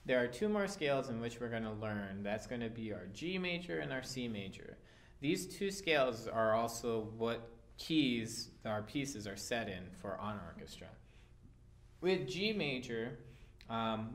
there are two more scales in which we're going to learn. That's going to be our G major and our C major. These two scales are also what keys our pieces are set in for on orchestra. With G major,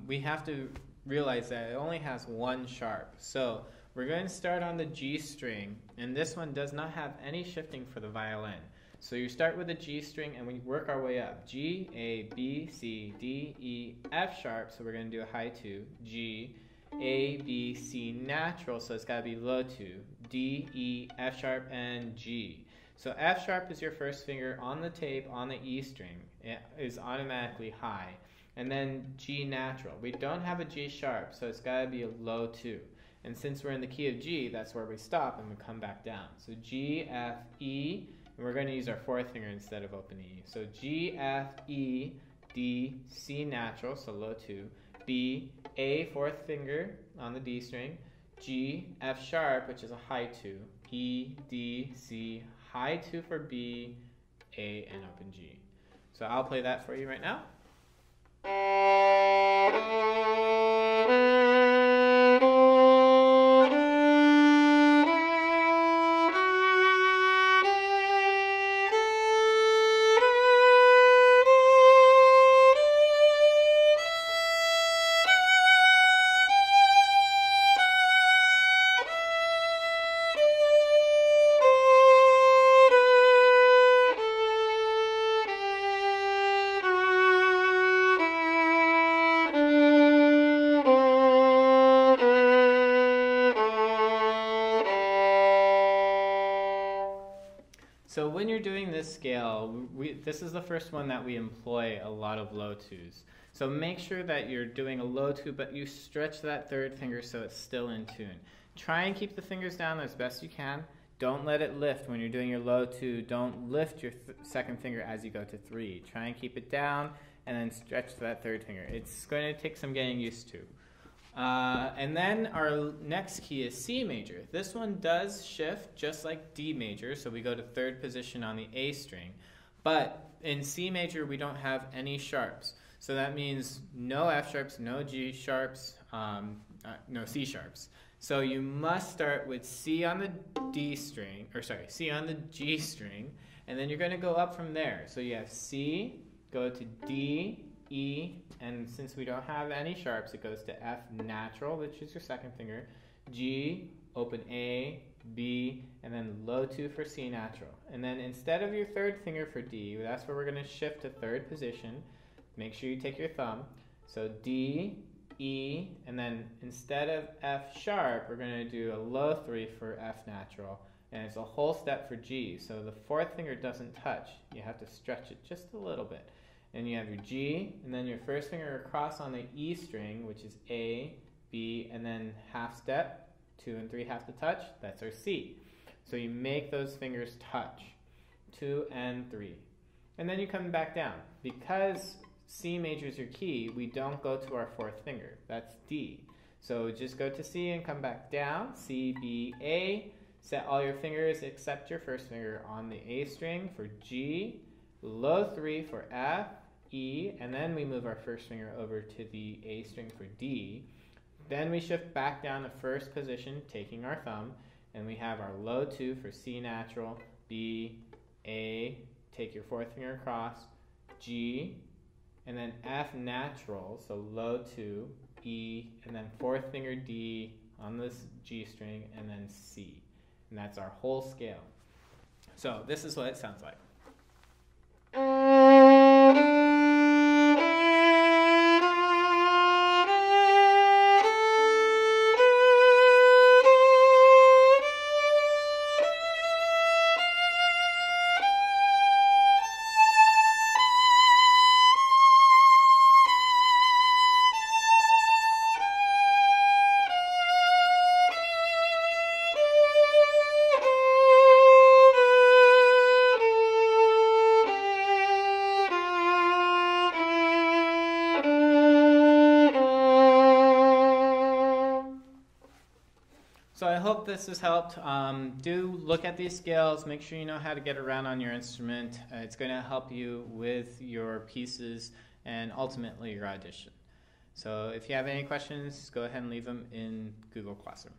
we have to realize that it only has one sharp. So we're going to start on the G string, and this one does not have any shifting for the violin. So you start with the G string and we work our way up. G, A, B, C, D, E, F sharp, so we're going to do a high 2. G, A, B, C natural, so it's got to be low 2. D, E, F sharp, and G. So F sharp is your first finger on the tape on the E string. It is automatically high. And then G natural. We don't have a G sharp, so it's got to be a low 2. And since we're in the key of G, that's where we stop and we come back down. So G, F, E, and we're going to use our fourth finger instead of open E. So G, F, E, D, C natural, so low 2. B, A, fourth finger on the D string. G, F sharp, which is a high 2. E, D, C, high 2 for B, A, and open G. So I'll play that for you right now. So when you're doing this scale, this is the first one that we employ a lot of low 2s. So make sure that you're doing a low 2, but you stretch that third finger so it's still in tune. Try and keep the fingers down as best you can. Don't let it lift when you're doing your low 2. Don't lift your second finger as you go to 3. Try and keep it down and then stretch that third finger. It's going to take some getting used to. And then our next key is C major. This one does shift just like D major, so we go to third position on the A string. But in C major, we don't have any sharps. So that means no F sharps, no G sharps, no C sharps. So you must start with C on the D string, or sorry, C on the G string, and then you're going to go up from there. So you have C, go to D, E, and since we don't have any sharps, it goes to F natural, which is your second finger, G, open A, B, and then low 2 for C natural. And then instead of your third finger for D, that's where we're going to shift to third position. Make sure you take your thumb. So D, E, and then instead of F sharp, we're going to do a low 3 for F natural. And it's a whole step for G. So the fourth finger doesn't touch. You have to stretch it just a little bit. And you have your G, and then your first finger across on the E string, which is A, B, and then half step, 2 and 3 have to touch, that's our C. So you make those fingers touch, 2 and 3. And then you come back down. Because C major is your key, we don't go to our fourth finger, that's D. So just go to C and come back down, C, B, A, set all your fingers except your first finger on the A string for G, low 3 for F, E, and then we move our first finger over to the A string for D. Then we shift back down to first position, taking our thumb, and we have our low 2 for C natural, B, A, take your fourth finger across, G, and then F natural, so low 2, E, and then fourth finger D on this G string, and then C. And that's our whole scale. So this is what it sounds like. So I hope this has helped. Do look at these scales, make sure you know how to get around on your instrument. It's going to help you with your pieces and ultimately your audition. So if you have any questions, go ahead and leave them in Google Classroom.